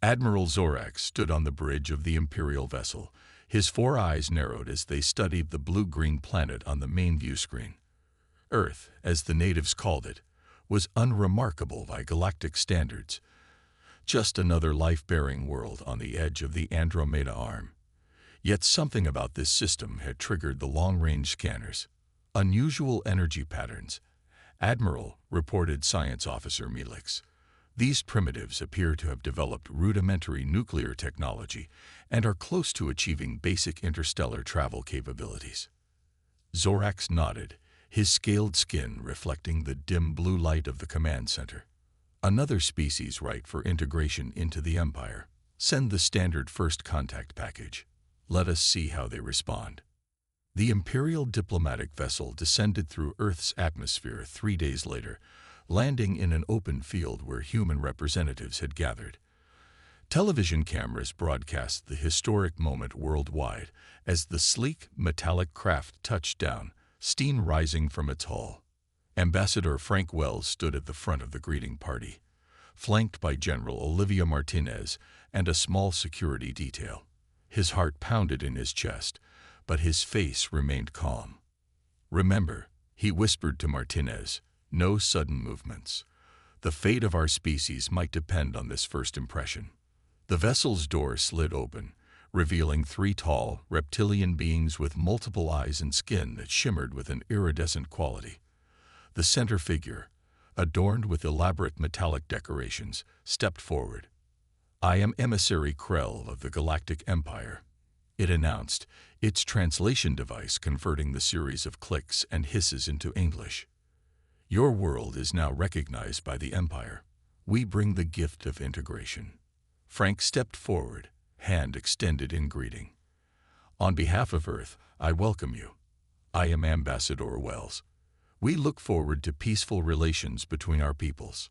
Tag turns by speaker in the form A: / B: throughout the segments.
A: Admiral Zorax stood on the bridge of the Imperial vessel. His 4 eyes narrowed as they studied the blue-green planet on the main view screen. Earth, as the natives called it, was unremarkable by galactic standards. Just another life-bearing world on the edge of the Andromeda Arm. Yet something about this system had triggered the long-range scanners. Unusual energy patterns. Admiral, reported Science Officer Melix. These primitives appear to have developed rudimentary nuclear technology and are close to achieving basic interstellar travel capabilities. Zorax nodded, his scaled skin reflecting the dim blue light of the command center. Another species ripe for integration into the Empire. Send the standard first contact package. Let us see how they respond. The Imperial diplomatic vessel descended through Earth's atmosphere 3 days later, landing in an open field where human representatives had gathered. Television cameras broadcast the historic moment worldwide as the sleek, metallic craft touched down, steam rising from its hull. Ambassador Frank Wells stood at the front of the greeting party, flanked by General Olivia Martinez and a small security detail. His heart pounded in his chest, but his face remained calm. "Remember," he whispered to Martinez, "no sudden movements. The fate of our species might depend on this first impression." The vessel's door slid open, revealing 3 tall, reptilian beings with multiple eyes and skin that shimmered with an iridescent quality. The center figure, adorned with elaborate metallic decorations, stepped forward. "I am Emissary Krell of the Galactic Empire," it announced, its translation device converting the series of clicks and hisses into English. "Your world is now recognized by the Empire. We bring the gift of integration." Frank stepped forward, hand extended in greeting. "On behalf of Earth, I welcome you. I am Ambassador Wells. We look forward to peaceful relations between our peoples."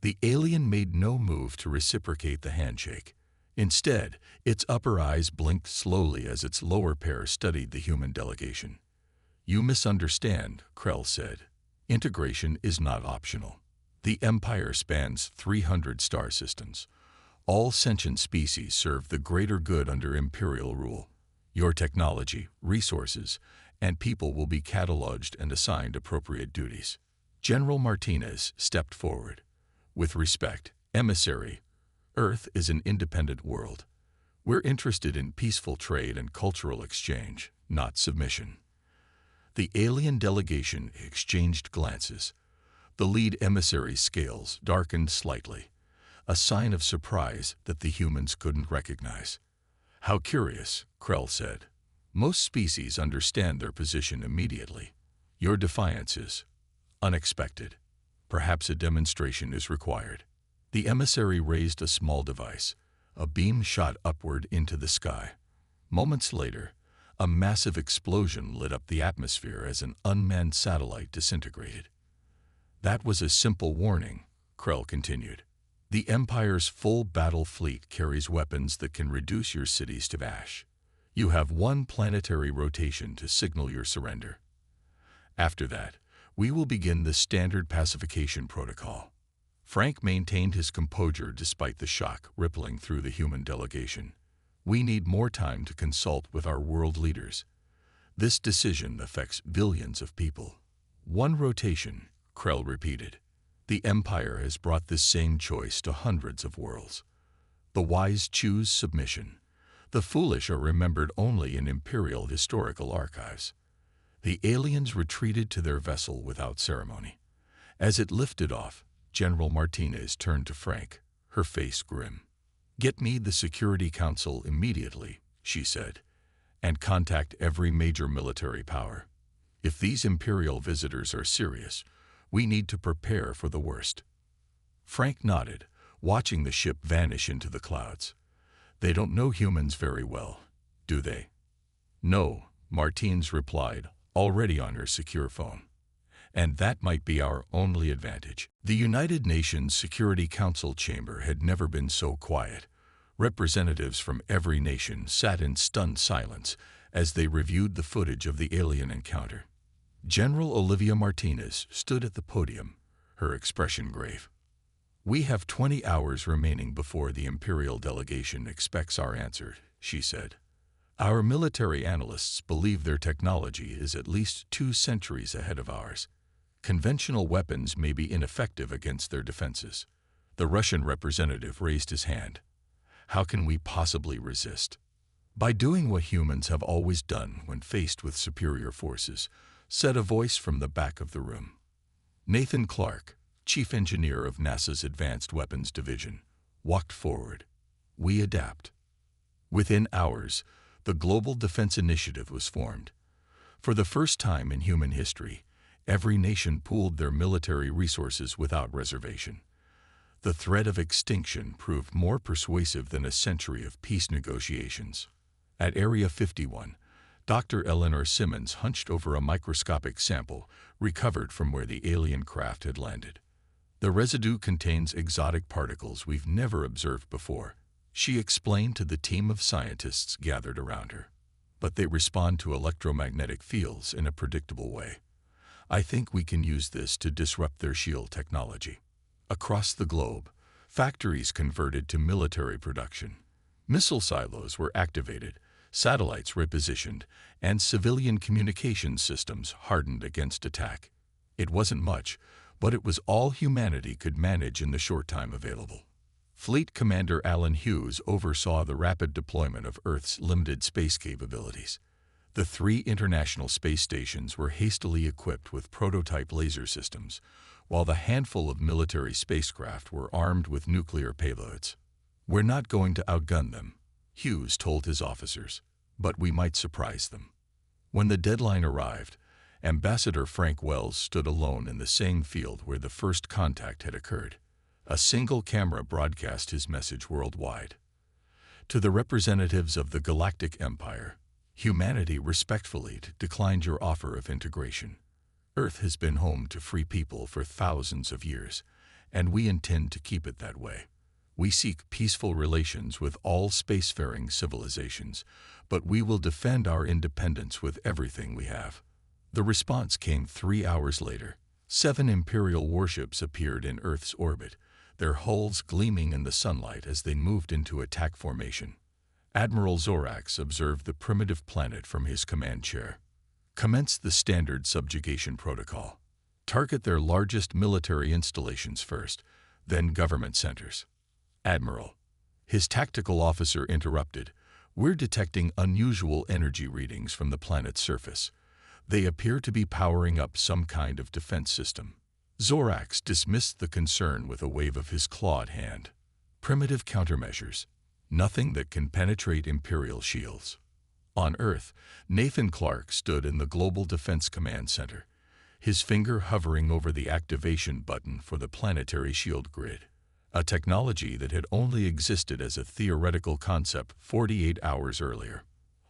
A: The alien made no move to reciprocate the handshake. Instead, its upper eyes blinked slowly as its lower pair studied the human delegation. "You misunderstand," Krell said. "Integration is not optional. The Empire spans 300 star systems. All sentient species serve the greater good under Imperial rule. Your technology, resources, and people will be cataloged and assigned appropriate duties." General Martinez stepped forward. "With respect, Emissary, Earth is an independent world. We're interested in peaceful trade and cultural exchange, not submission." The alien delegation exchanged glances. The lead emissary's scales darkened slightly, a sign of surprise that the humans couldn't recognize. "How curious," Krell said. "Most species understand their position immediately. Your defiance is unexpected. Perhaps a demonstration is required." The emissary raised a small device. A beam shot upward into the sky. Moments later, a massive explosion lit up the atmosphere as an unmanned satellite disintegrated. "That was a simple warning," Krell continued. "The Empire's full battle fleet carries weapons that can reduce your cities to ash. You have 1 planetary rotation to signal your surrender. After that, we will begin the standard pacification protocol." Frank maintained his composure despite the shock rippling through the human delegation. "We need more time to consult with our world leaders. This decision affects billions of people." 1 rotation, Krell repeated. "The Empire has brought this same choice to hundreds of worlds. The wise choose submission. The foolish are remembered only in Imperial historical archives." The aliens retreated to their vessel without ceremony. As it lifted off, General Martinez turned to Frank, her face grim. "Get me the Security Council immediately," she said, "and contact every major military power. If these Imperial visitors are serious, we need to prepare for the worst." Frank nodded, watching the ship vanish into the clouds. "They don't know humans very well, do they?" "No," Martinez replied, already on her secure phone. "And that might be our only advantage." The United Nations Security Council chamber had never been so quiet. Representatives from every nation sat in stunned silence as they reviewed the footage of the alien encounter. General Olivia Martinez stood at the podium, her expression grave. "We have 20 hours remaining before the Imperial delegation expects our answer," she said. "Our military analysts believe their technology is at least 2 centuries ahead of ours. Conventional weapons may be ineffective against their defenses." The Russian representative raised his hand. "How can we possibly resist?" "By doing what humans have always done when faced with superior forces," said a voice from the back of the room. Nathan Clark, chief engineer of NASA's Advanced Weapons Division, walked forward. "We adapt." Within hours, the Global Defense Initiative was formed. For the first time in human history, every nation pooled their military resources without reservation. The threat of extinction proved more persuasive than a century of peace negotiations. At Area 51, Dr. Eleanor Simmons hunched over a microscopic sample recovered from where the alien craft had landed. "The residue contains exotic particles we've never observed before," she explained to the team of scientists gathered around her. "But they respond to electromagnetic fields in a predictable way. I think we can use this to disrupt their shield technology." Across the globe, factories converted to military production. Missile silos were activated, satellites repositioned, and civilian communications systems hardened against attack. It wasn't much, but it was all humanity could manage in the short time available. Fleet Commander Alan Hughes oversaw the rapid deployment of Earth's limited space capabilities. The 3 international space stations were hastily equipped with prototype laser systems, while the handful of military spacecraft were armed with nuclear payloads. "We're not going to outgun them," Hughes told his officers, "but we might surprise them." When the deadline arrived, Ambassador Frank Wells stood alone in the same field where the first contact had occurred. A single camera broadcast his message worldwide. "To the representatives of the Galactic Empire, humanity respectfully declined your offer of integration. Earth has been home to free people for thousands of years, and we intend to keep it that way. We seek peaceful relations with all spacefaring civilizations, but we will defend our independence with everything we have." The response came 3 hours later. 7 Imperial warships appeared in Earth's orbit, their hulls gleaming in the sunlight as they moved into attack formation. Admiral Zorax observed the primitive planet from his command chair. "Commence the standard subjugation protocol. Target their largest military installations first, then government centers." "Admiral," his tactical officer interrupted, "we're detecting unusual energy readings from the planet's surface. They appear to be powering up some kind of defense system." Zorax dismissed the concern with a wave of his clawed hand. "Primitive countermeasures. Nothing that can penetrate Imperial shields." On Earth, Nathan Clark stood in the Global Defense Command Center, his finger hovering over the activation button for the planetary shield grid, a technology that had only existed as a theoretical concept 48 hours earlier.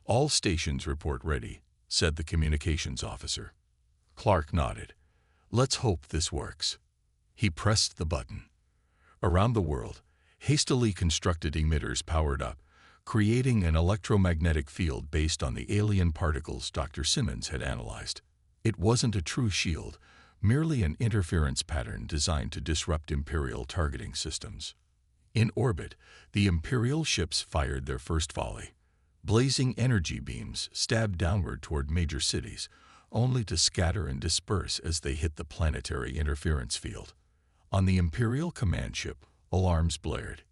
A: "All stations report ready," said the communications officer. Clark nodded. "Let's hope this works." He pressed the button. Around the world, hastily constructed emitters powered up, creating an electromagnetic field based on the alien particles Dr. Simmons had analyzed. It wasn't a true shield, merely an interference pattern designed to disrupt Imperial targeting systems. In orbit, the Imperial ships fired their first volley. Blazing energy beams stabbed downward toward major cities, only to scatter and disperse as they hit the planetary interference field. On the Imperial command ship, alarms blared.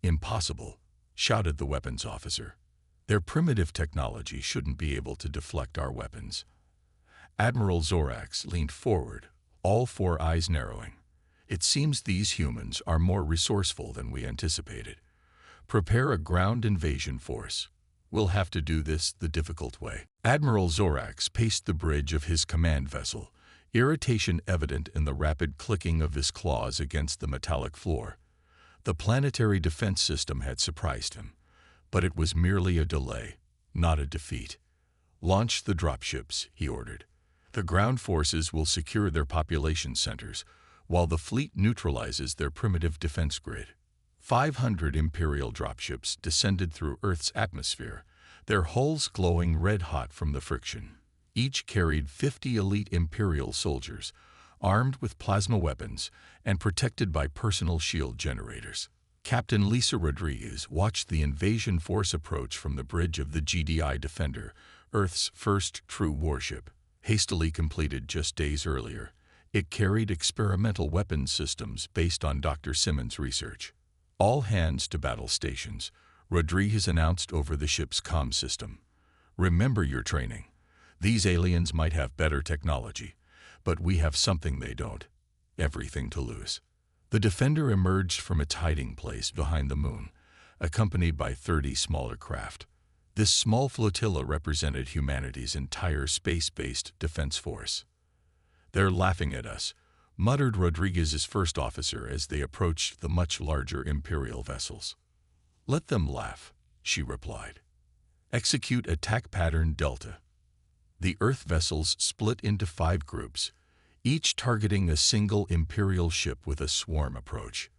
A: "Impossible," shouted the weapons officer. "Their primitive technology shouldn't be able to deflect our weapons." Admiral Zorax leaned forward, all 4 eyes narrowing. "It seems these humans are more resourceful than we anticipated. Prepare a ground invasion force. We'll have to do this the difficult way." Admiral Zorax paced the bridge of his command vessel, irritation evident in the rapid clicking of his claws against the metallic floor. The planetary defense system had surprised him, but it was merely a delay, not a defeat. "Launch the dropships," he ordered. "The ground forces will secure their population centers, while the fleet neutralizes their primitive defense grid." 500 Imperial dropships descended through Earth's atmosphere, their hulls glowing red-hot from the friction. Each carried 50 elite Imperial soldiers, armed with plasma weapons and protected by personal shield generators. Captain Lisa Rodriguez watched the invasion force approach from the bridge of the GDI Defender, Earth's first true warship. Hastily completed just days earlier, it carried experimental weapons systems based on Dr. Simmons' research. "All hands to battle stations," Rodriguez announced over the ship's comm system. "Remember your training. These aliens might have better technology, but we have something they don't: everything to lose." The Defender emerged from its hiding place behind the moon, accompanied by 30 smaller craft. This small flotilla represented humanity's entire space-based defense force. "They're laughing at us," muttered Rodriguez's first officer as they approached the much larger Imperial vessels. "Let them laugh," she replied. "Execute attack pattern Delta." The Earth vessels split into 5 groups, each targeting a single Imperial ship with a swarm approach.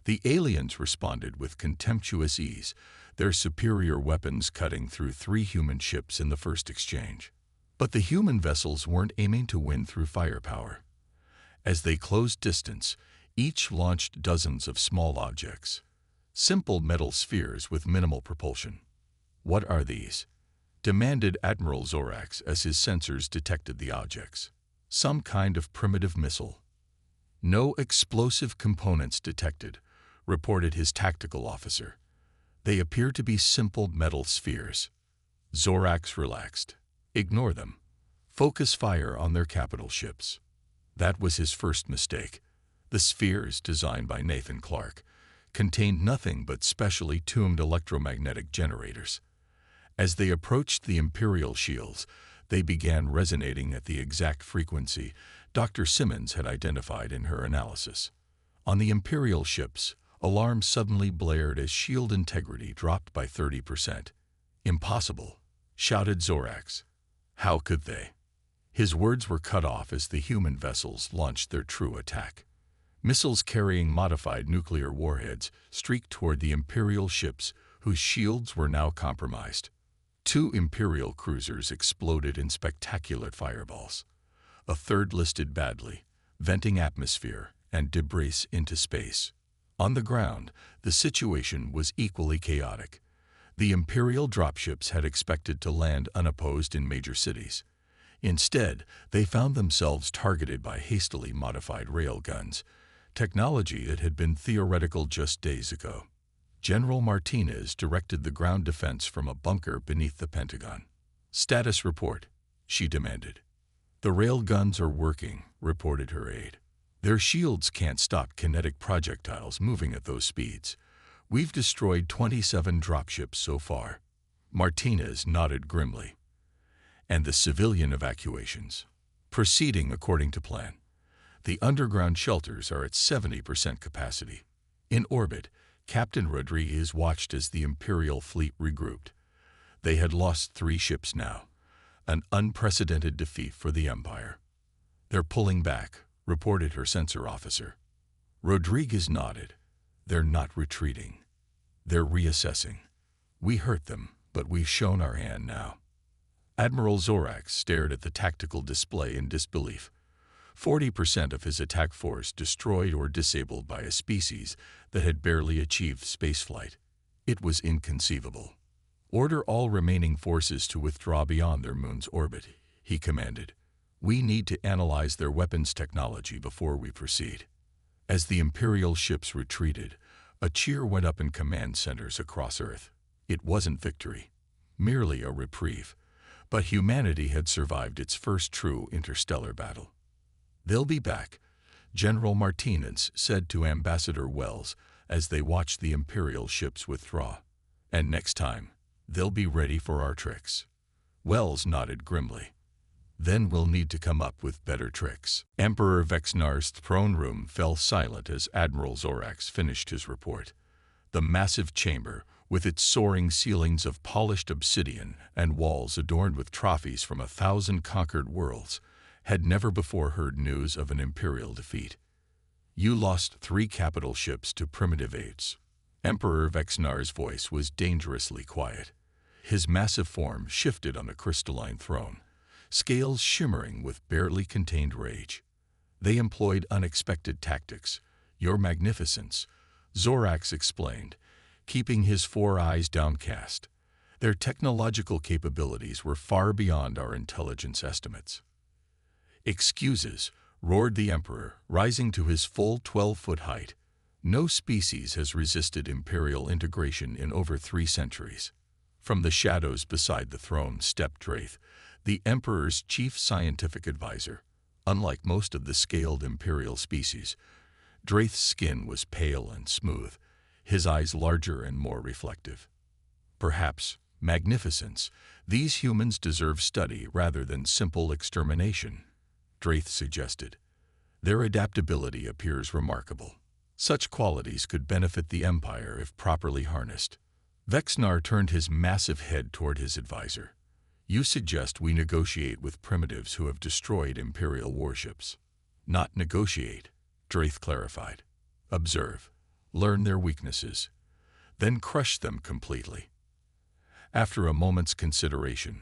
A: The aliens responded with contemptuous ease, their superior weapons cutting through 3 human ships in the first exchange. But the human vessels weren't aiming to win through firepower. As they closed distance, each launched dozens of small objects, simple metal spheres with minimal propulsion. "What are these?" demanded Admiral Zorax as his sensors detected the objects. "Some kind of primitive missile." "No explosive components detected," reported his tactical officer. "They appear to be simple metal spheres." Zorax relaxed. "Ignore them. Focus fire on their capital ships." That was his first mistake. The spheres, designed by Nathan Clark, contained nothing but specially tuned electromagnetic generators. As they approached the Imperial shields, they began resonating at the exact frequency Dr. Simmons had identified in her analysis. On the Imperial ships, alarms suddenly blared as shield integrity dropped by 30%. "Impossible," shouted Zorax. "How could they?" His words were cut off as the human vessels launched their true attack. Missiles carrying modified nuclear warheads streaked toward the Imperial ships, whose shields were now compromised. 2 Imperial cruisers exploded in spectacular fireballs. A third listed badly, venting atmosphere and debris into space. On the ground, the situation was equally chaotic. The Imperial dropships had expected to land unopposed in major cities. Instead, they found themselves targeted by hastily modified railguns, technology that had been theoretical just days ago. General Martinez directed the ground defense from a bunker beneath the Pentagon. "Status report," she demanded. "The railguns are working," reported her aide. "Their shields can't stop kinetic projectiles moving at those speeds. We've destroyed 27 dropships so far." Martinez nodded grimly. "And the civilian evacuations?" "Proceeding according to plan. The underground shelters are at 70% capacity." In orbit, Captain Rodriguez watched as the Imperial fleet regrouped. They had lost 3 ships now, an unprecedented defeat for the Empire. "They're pulling back," reported her sensor officer. Rodriguez nodded. "They're not retreating. They're reassessing. We hurt them, but we've shown our hand now." Admiral Zorax stared at the tactical display in disbelief. 40% of his attack force destroyed or disabled by a species that had barely achieved spaceflight. It was inconceivable. "Order all remaining forces to withdraw beyond their moon's orbit," he commanded. "We need to analyze their weapons technology before we proceed." As the Imperial ships retreated, a cheer went up in command centers across Earth. It wasn't victory, merely a reprieve, but humanity had survived its first true interstellar battle. "They'll be back," General Martinez said to Ambassador Wells as they watched the Imperial ships withdraw. "And next time, they'll be ready for our tricks." Wells nodded grimly. "Then we'll need to come up with better tricks." Emperor Vexnar's throne room fell silent as Admiral Zorax finished his report. The massive chamber, with its soaring ceilings of polished obsidian and walls adorned with trophies from 1,000 conquered worlds, had never before heard news of an Imperial defeat. "You lost 3 capital ships to primitive apes." Emperor Vexnar's voice was dangerously quiet. His massive form shifted on the crystalline throne, scales shimmering with barely contained rage. They employed unexpected tactics. Your Magnificence, Zorax explained, keeping his 4 eyes downcast. Their technological capabilities were far beyond our intelligence estimates. Excuses, roared the Emperor, rising to his full 12-foot height. No species has resisted Imperial integration in over 3 centuries. From the shadows beside the throne stepped Draith, the Emperor's chief scientific advisor. Unlike most of the scaled Imperial species, Draith's skin was pale and smooth, his eyes larger and more reflective. Perhaps, Magnificence, these humans deserve study rather than simple extermination, Draith suggested. Their adaptability appears remarkable. Such qualities could benefit the Empire if properly harnessed. Vexnar turned his massive head toward his advisor. You suggest we negotiate with primitives who have destroyed Imperial warships. Not negotiate, Draith clarified. Observe, learn their weaknesses, then crush them completely. After a moment's consideration,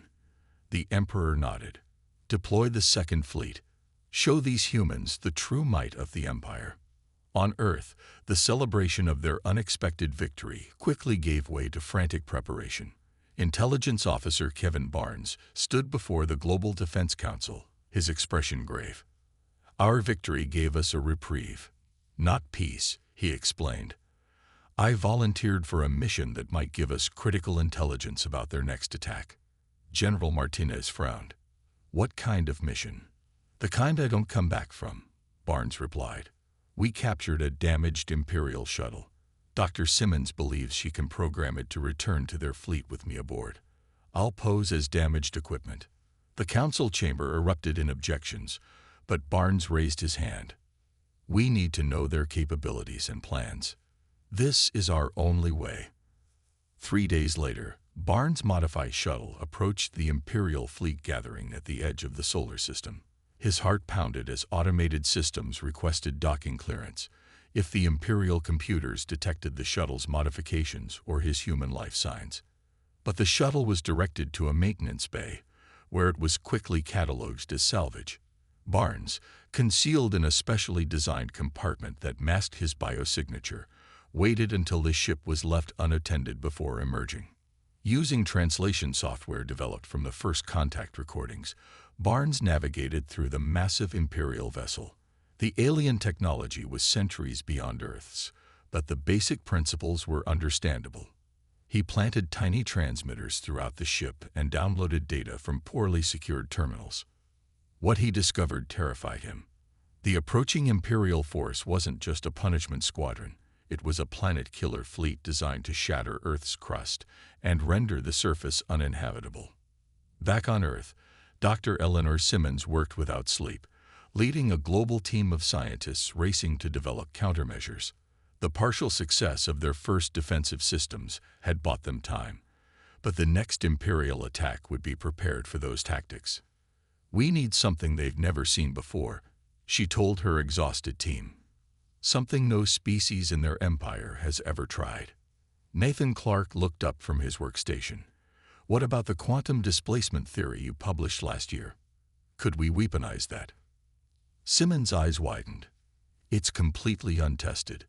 A: the Emperor nodded. Deploy the Second Fleet. Show these humans the true might of the Empire. On Earth, the celebration of their unexpected victory quickly gave way to frantic preparation. Intelligence Officer Kevin Barnes stood before the Global Defense Council, his expression grave. Our victory gave us a reprieve, not peace, he explained. I volunteered for a mission that might give us critical intelligence about their next attack. General Martinez frowned. What kind of mission? The kind I don't come back from, Barnes replied. We captured a damaged Imperial shuttle. Dr. Simmons believes she can program it to return to their fleet with me aboard. I'll pose as damaged equipment. The council chamber erupted in objections, but Barnes raised his hand. We need to know their capabilities and plans. This is our only way. 3 days later, Barnes' modified shuttle approached the Imperial fleet gathering at the edge of the solar system. His heart pounded as automated systems requested docking clearance if the Imperial computers detected the shuttle's modifications or his human life signs. But the shuttle was directed to a maintenance bay, where it was quickly cataloged as salvage. Barnes, concealed in a specially designed compartment that masked his biosignature, waited until the ship was left unattended before emerging. Using translation software developed from the first contact recordings, Barnes navigated through the massive Imperial vessel. The alien technology was centuries beyond Earth's, but the basic principles were understandable. He planted tiny transmitters throughout the ship and downloaded data from poorly secured terminals. What he discovered terrified him. The approaching Imperial force wasn't just a punishment squadron. It was a planet-killer fleet designed to shatter Earth's crust and render the surface uninhabitable. Back on Earth, Dr. Eleanor Simmons worked without sleep, leading a global team of scientists racing to develop countermeasures. The partial success of their first defensive systems had bought them time, but the next Imperial attack would be prepared for those tactics. We need something they've never seen before, she told her exhausted team. Something no species in their empire has ever tried. Nathan Clark looked up from his workstation. What about the quantum displacement theory you published last year? Could we weaponize that? Simmons' eyes widened. It's completely untested,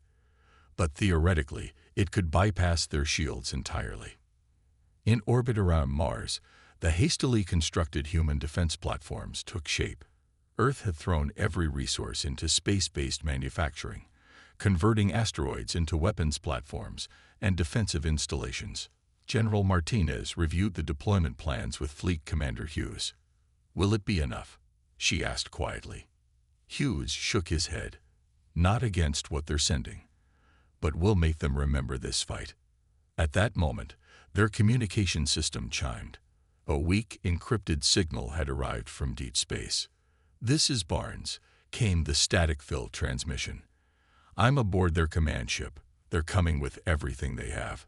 A: but theoretically, it could bypass their shields entirely. In orbit around Mars, the hastily constructed human defense platforms took shape. Earth had thrown every resource into space-based manufacturing, converting asteroids into weapons platforms and defensive installations. General Martinez reviewed the deployment plans with Fleet Commander Hughes. Will it be enough? She asked quietly. Hughes shook his head. Not against what they're sending, but we'll make them remember this fight. At that moment, their communication system chimed. A weak, encrypted signal had arrived from deep space. This is Barnes, came the static-filled transmission. I'm aboard their command ship. They're coming with everything they have.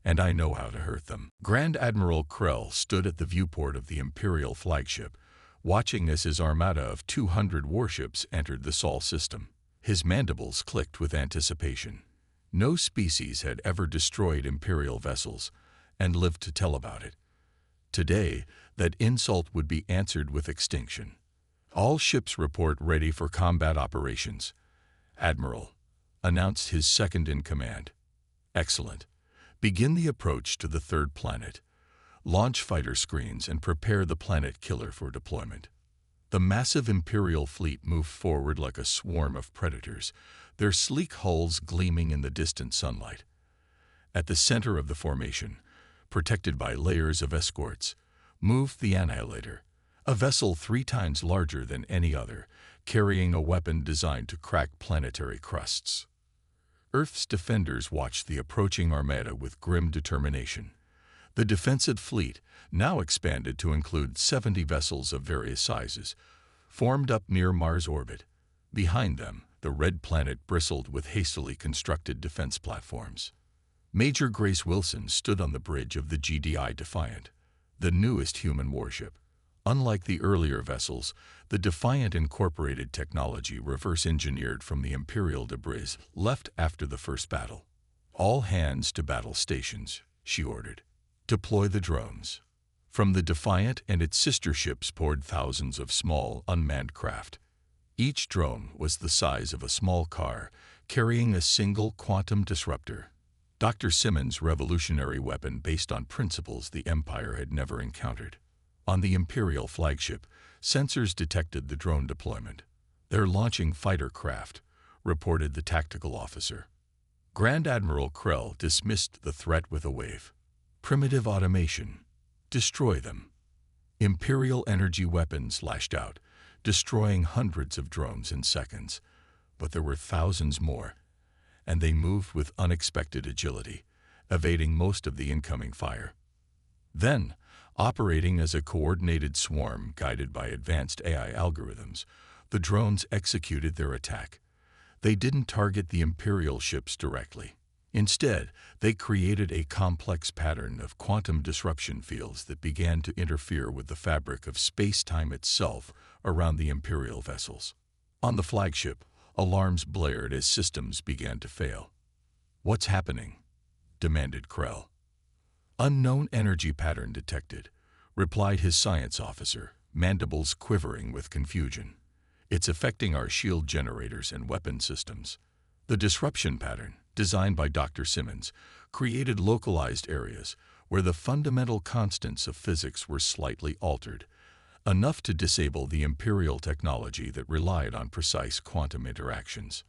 A: And I know how to hurt them. Grand Admiral Krell stood at the viewport of the Imperial flagship, watching as his armada of 200 warships entered the Sol system. His mandibles clicked with anticipation. No species had ever destroyed Imperial vessels and lived to tell about it. Today, that insult would be answered with extinction. All ships report ready for combat operations. Admiral announced his second-in-command. Excellent. Begin the approach to the third planet. Launch fighter screens and prepare the planet killer for deployment. The massive Imperial fleet moved forward like a swarm of predators, their sleek hulls gleaming in the distant sunlight. At the center of the formation, protected by layers of escorts, moved the Annihilator, a vessel 3 times larger than any other, carrying a weapon designed to crack planetary crusts. Earth's defenders watched the approaching armada with grim determination. The defensive fleet, now expanded to include 70 vessels of various sizes, formed up near Mars' orbit. Behind them, the red planet bristled with hastily constructed defense platforms. Major Grace Wilson stood on the bridge of the GDI Defiant, the newest human warship. Unlike the earlier vessels, the Defiant incorporated technology reverse-engineered from the Imperial debris left after the first battle. "All hands to battle stations," she ordered. "Deploy the drones." From the Defiant and its sister ships poured thousands of small, unmanned craft. Each drone was the size of a small car, carrying a single quantum disruptor. Dr. Simmons' revolutionary weapon based on principles the Empire had never encountered. On the Imperial flagship, sensors detected the drone deployment. "They're launching fighter craft," reported the tactical officer. Grand Admiral Krell dismissed the threat with a wave. "Primitive automation. Destroy them." Imperial energy weapons lashed out, destroying hundreds of drones in seconds. But there were thousands more, and they moved with unexpected agility, evading most of the incoming fire. Then, operating as a coordinated swarm guided by advanced AI algorithms, the drones executed their attack. They didn't target the Imperial ships directly. Instead, they created a complex pattern of quantum disruption fields that began to interfere with the fabric of space-time itself around the Imperial vessels. On the flagship, alarms blared as systems began to fail. "What's happening?" demanded Krell. "Unknown energy pattern detected," replied his science officer, mandibles quivering with confusion. "It's affecting our shield generators and weapon systems." The disruption pattern, designed by Dr. Simmons, created localized areas where the fundamental constants of physics were slightly altered, enough to disable the Imperial technology that relied on precise quantum interactions.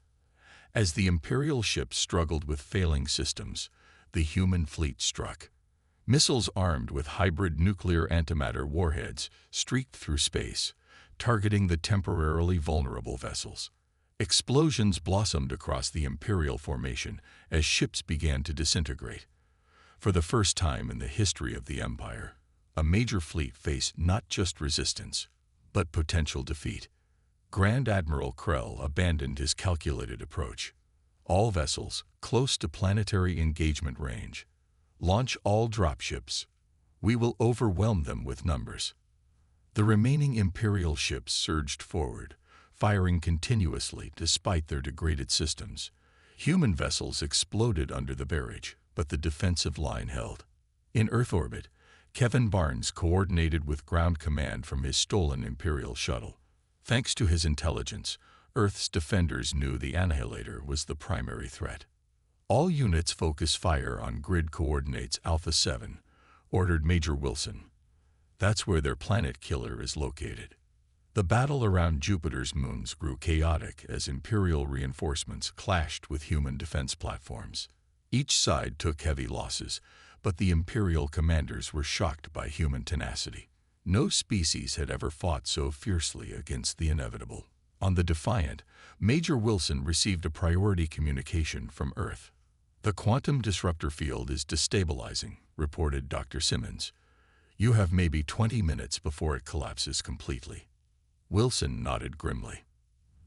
A: As the Imperial ships struggled with failing systems, the human fleet struck. Missiles armed with hybrid nuclear antimatter warheads streaked through space, targeting the temporarily vulnerable vessels. Explosions blossomed across the Imperial formation as ships began to disintegrate. For the first time in the history of the Empire, a major fleet faced not just resistance, but potential defeat. Grand Admiral Krell abandoned his calculated approach. "All vessels close to planetary engagement range. Launch all dropships. We will overwhelm them with numbers." The remaining Imperial ships surged forward, firing continuously despite their degraded systems. Human vessels exploded under the barrage, but the defensive line held. In Earth orbit, Kevin Barnes coordinated with ground command from his stolen Imperial shuttle. Thanks to his intelligence, Earth's defenders knew the Annihilator was the primary threat. "All units focus fire on grid coordinates Alpha 7, ordered Major Wilson. "That's where their planet killer is located." The battle around Jupiter's moons grew chaotic as Imperial reinforcements clashed with human defense platforms. Each side took heavy losses, but the Imperial commanders were shocked by human tenacity. No species had ever fought so fiercely against the inevitable. On the Defiant, Major Wilson received a priority communication from Earth. "The quantum disruptor field is destabilizing," reported Dr. Simmons. "You have maybe 20 minutes before it collapses completely." Wilson nodded grimly.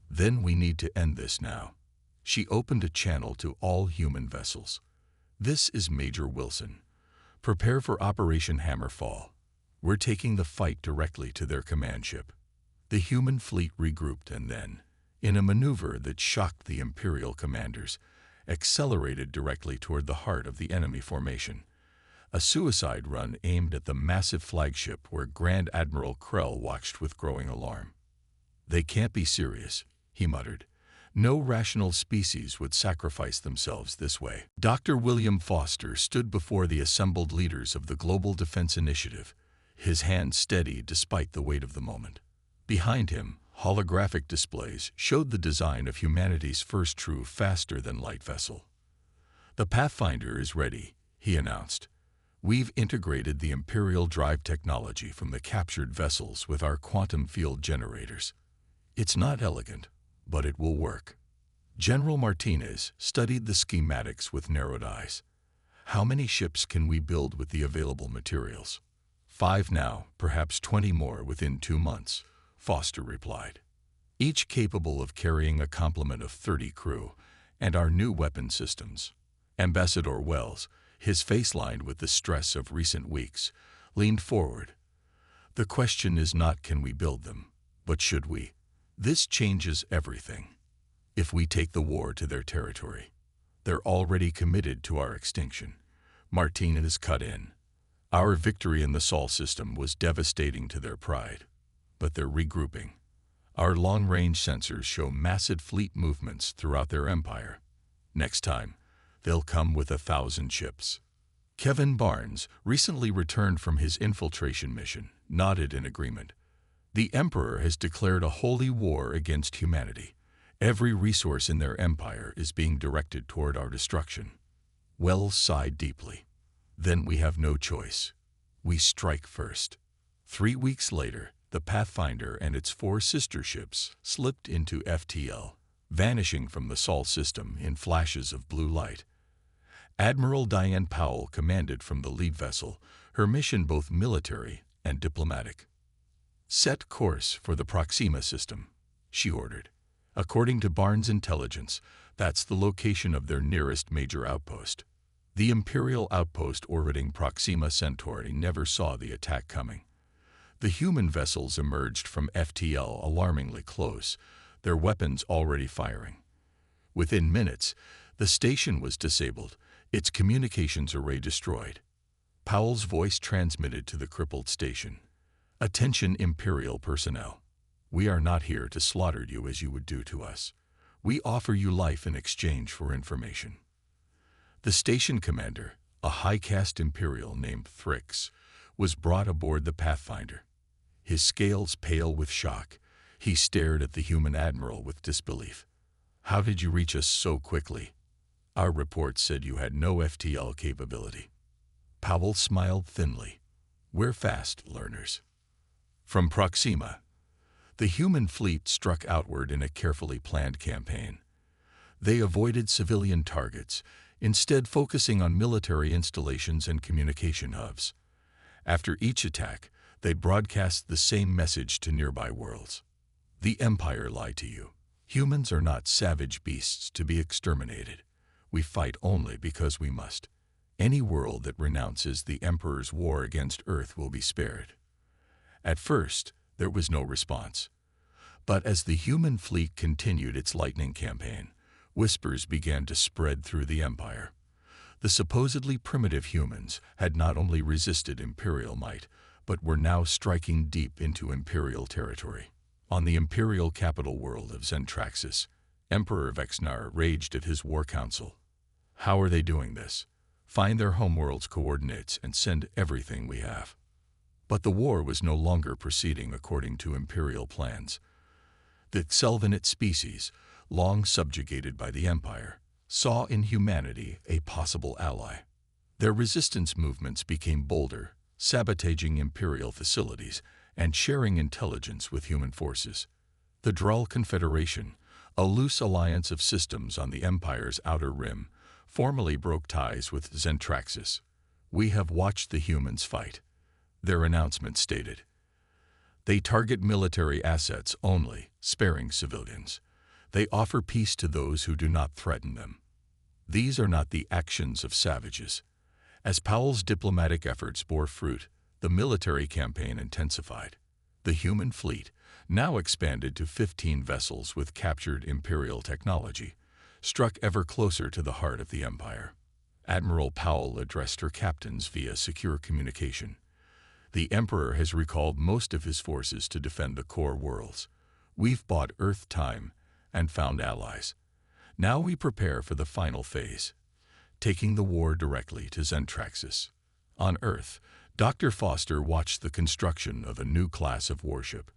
A: "Then we need to end this now." She opened a channel to all human vessels. "This is Major Wilson. Prepare for Operation Hammerfall. We're taking the fight directly to their command ship." The human fleet regrouped and then, in a maneuver that shocked the Imperial commanders, accelerated directly toward the heart of the enemy formation. A suicide run aimed at the massive flagship where Grand Admiral Krell watched with growing alarm. "They can't be serious," he muttered. "No rational species would sacrifice themselves this way." Dr. William Foster stood before the assembled leaders of the Global Defense Initiative, his hand steady despite the weight of the moment. Behind him, holographic displays showed the design of humanity's first true faster-than-light vessel. "The Pathfinder is ready," he announced. "We've integrated the Imperial drive technology from the captured vessels with our quantum field generators. It's not elegant, but it will work." General Martinez studied the schematics with narrowed eyes. "How many ships can we build with the available materials?" 5 now, perhaps 20 more within 2 months, Foster replied. "Each capable of carrying a complement of 30 crew, and our new weapon systems." Ambassador Wells, his face lined with the stress of recent weeks, leaned forward. "The question is not can we build them, but should we? This changes everything. If we take the war to their territory, they're already committed to our extinction." Martinez cut in. "Our victory in the Sol system was devastating to their pride, but they're regrouping. Our long-range sensors show massive fleet movements throughout their empire. Next time, they'll come with 1,000 ships." Kevin Barnes, recently returned from his infiltration mission, nodded in agreement. "The Emperor has declared a holy war against humanity. Every resource in their empire is being directed toward our destruction." Wells sighed deeply. "Then we have no choice. We strike first." 3 weeks later, the Pathfinder and its 4 sister ships slipped into FTL, vanishing from the Sol system in flashes of blue light. Admiral Diane Powell commanded from the lead vessel, her mission both military and diplomatic. "Set course for the Proxima system," she ordered. "According to Barnes' intelligence, that's the location of their nearest major outpost." The Imperial outpost orbiting Proxima Centauri never saw the attack coming. The human vessels emerged from FTL alarmingly close, their weapons already firing. Within minutes, the station was disabled, its communications array destroyed. Powell's voice transmitted to the crippled station. "Attention Imperial personnel. We are not here to slaughter you as you would do to us. We offer you life in exchange for information." The station commander, a high-caste Imperial named Thrix, was brought aboard the Pathfinder. His scales pale with shock, he stared at the human admiral with disbelief. "How did you reach us so quickly? Our report said you had no FTL capability." Powell smiled thinly. "We're fast learners." From Proxima, the human fleet struck outward in a carefully planned campaign. They avoided civilian targets, instead focusing on military installations and communication hubs. After each attack, they broadcast the same message to nearby worlds. "The Empire lied to you. Humans are not savage beasts to be exterminated. We fight only because we must. Any world that renounces the Emperor's war against Earth will be spared." At first, there was no response. But as the human fleet continued its lightning campaign, whispers began to spread through the Empire. The supposedly primitive humans had not only resisted Imperial might, but were now striking deep into Imperial territory. On the Imperial capital world of Zentraxis, Emperor Vexnar raged at his war council. "How are they doing this? Find their homeworld's coordinates and send everything we have." But the war was no longer proceeding according to Imperial plans. The Xelvanite species, long subjugated by the Empire, saw in humanity a possible ally. Their resistance movements became bolder, sabotaging Imperial facilities and sharing intelligence with human forces. The Drull Confederation, a loose alliance of systems on the Empire's outer rim, formally broke ties with Zentraxis. "We have watched the humans fight," their announcement stated. "They target military assets only, sparing civilians. They offer peace to those who do not threaten them. These are not the actions of savages." As Powell's diplomatic efforts bore fruit, the military campaign intensified. The human fleet, now expanded to 15 vessels with captured Imperial technology, struck ever closer to the heart of the Empire. Admiral Powell addressed her captains via secure communication. "The Emperor has recalled most of his forces to defend the core worlds. We've bought Earth time and found allies. Now we prepare for the final phase, taking the war directly to Zentraxis. On Earth, Dr. Foster watched the construction of a new class of warship.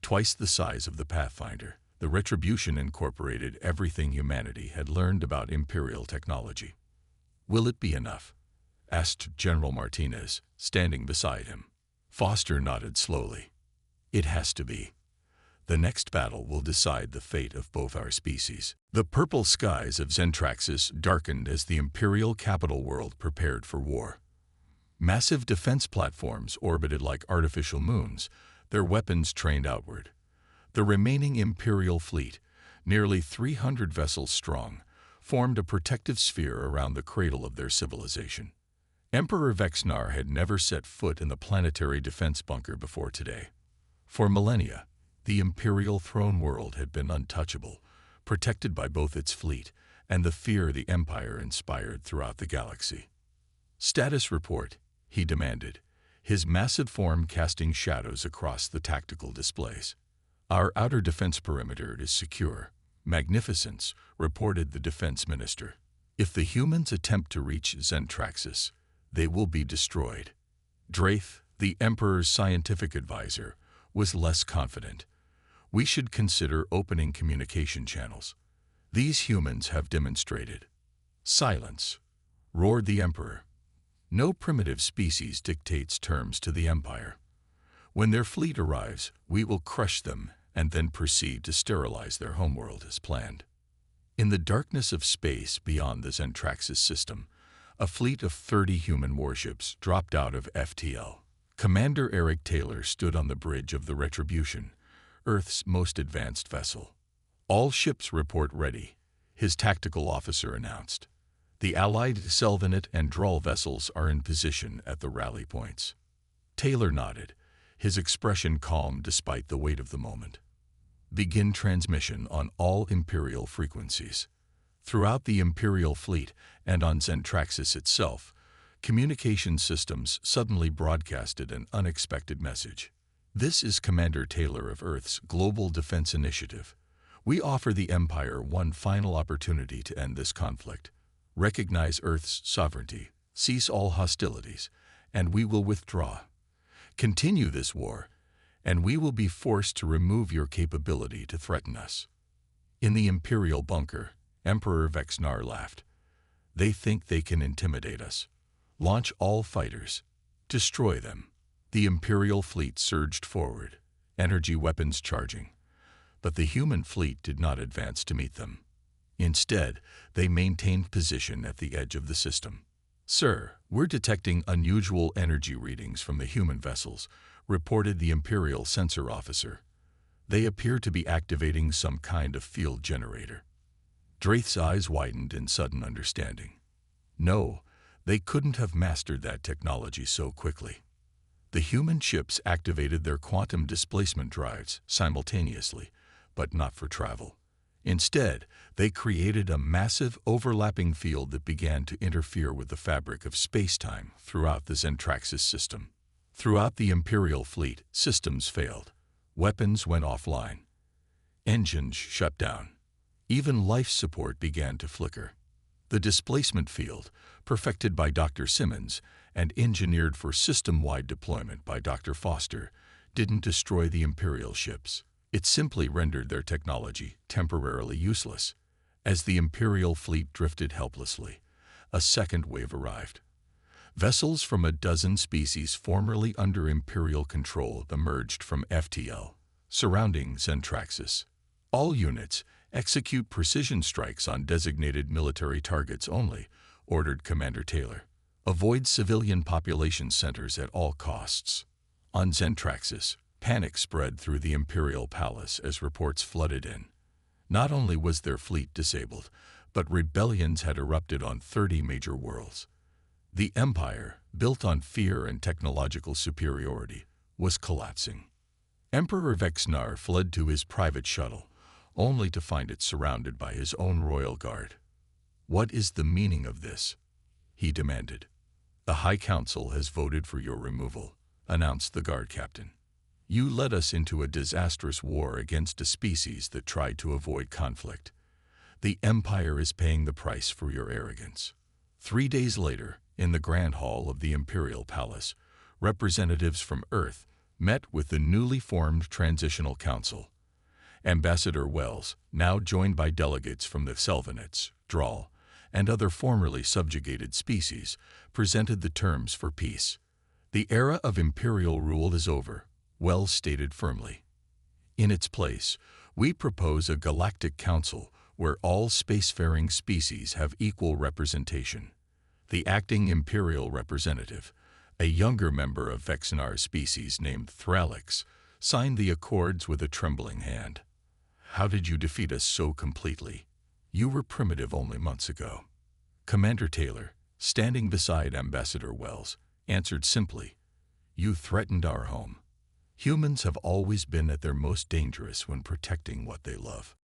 A: Twice the size of the Pathfinder, the Retribution incorporated everything humanity had learned about Imperial technology. "Will it be enough?" asked General Martinez, standing beside him. Foster nodded slowly. "It has to be. The next battle will decide the fate of both our species." The purple skies of Zentraxis darkened as the Imperial capital world prepared for war. Massive defense platforms orbited like artificial moons, their weapons trained outward. The remaining Imperial fleet, nearly 300 vessels strong, formed a protective sphere around the cradle of their civilization. Emperor Vexnar had never set foot in the planetary defense bunker before today. For millennia, the Imperial throne world had been untouchable, protected by both its fleet and the fear the Empire inspired throughout the galaxy. "Status report," he demanded, his massive form casting shadows across the tactical displays. "Our outer defense perimeter is secure, Magnificence," reported the defense minister. "If the humans attempt to reach Zentraxis, they will be destroyed." Draith, the Emperor's scientific advisor, was less confident. "We should consider opening communication channels. These humans have demonstrated." "Silence," roared the Emperor. "No primitive species dictates terms to the Empire. When their fleet arrives, we will crush them and then proceed to sterilize their homeworld as planned." In the darkness of space beyond the Zentraxis system, a fleet of 30 human warships dropped out of FTL. Commander Eric Taylor stood on the bridge of the Retribution, Earth's most advanced vessel. "All ships report ready," his tactical officer announced. "The Allied Selvanet and Droll vessels are in position at the rally points." Taylor nodded, his expression calm despite the weight of the moment. "Begin transmission on all Imperial frequencies." Throughout the Imperial fleet and on Zentraxis itself, communication systems suddenly broadcasted an unexpected message. "This is Commander Taylor of Earth's Global Defense Initiative. We offer the Empire one final opportunity to end this conflict. Recognize Earth's sovereignty, cease all hostilities, and we will withdraw. Continue this war, and we will be forced to remove your capability to threaten us." In the Imperial bunker, Emperor Vexnar laughed. "They think they can intimidate us. Launch all fighters. Destroy them." The Imperial fleet surged forward, energy weapons charging. But the human fleet did not advance to meet them. Instead, they maintained position at the edge of the system. "Sir, we're detecting unusual energy readings from the human vessels," reported the Imperial sensor officer. "They appear to be activating some kind of field generator." Draith's eyes widened in sudden understanding. No, they couldn't have mastered that technology so quickly. The human ships activated their quantum displacement drives simultaneously, but not for travel. Instead, they created a massive overlapping field that began to interfere with the fabric of space-time throughout the Zentraxis system. Throughout the Imperial fleet, systems failed. Weapons went offline. Engines shut down. Even life support began to flicker. The displacement field, perfected by Dr. Simmons and engineered for system-wide deployment by Dr. Foster, didn't destroy the Imperial ships. It simply rendered their technology temporarily useless. As the Imperial fleet drifted helplessly, a second wave arrived. Vessels from a dozen species formerly under Imperial control emerged from FTL, surrounding Zentraxis. "All units, execute precision strikes on designated military targets only," ordered Commander Taylor. "Avoid civilian population centers at all costs." On Zentraxis, panic spread through the Imperial palace as reports flooded in. Not only was their fleet disabled, but rebellions had erupted on 30 major worlds. The Empire, built on fear and technological superiority, was collapsing. Emperor Vexnar fled to his private shuttle, only to find it surrounded by his own royal guard. "What is the meaning of this?" he demanded. "The High Council has voted for your removal," announced the guard captain. You led us into a disastrous war against a species that tried to avoid conflict. The Empire is paying the price for your arrogance." 3 days later, in the Grand Hall of the Imperial Palace, representatives from Earth met with the newly formed Transitional Council. Ambassador Wells, now joined by delegates from the Selvenids, Draal, and other formerly subjugated species, presented the terms for peace. "The era of imperial rule is over," Wells stated firmly. "In its place, we propose a galactic council where all spacefaring species have equal representation." The acting imperial representative, a younger member of Vexenar's species named Thralix, signed the accords with a trembling hand. "How did you defeat us so completely? You were primitive only months ago." Commander Taylor, standing beside Ambassador Wells, answered simply, "You threatened our home. Humans have always been at their most dangerous when protecting what they love.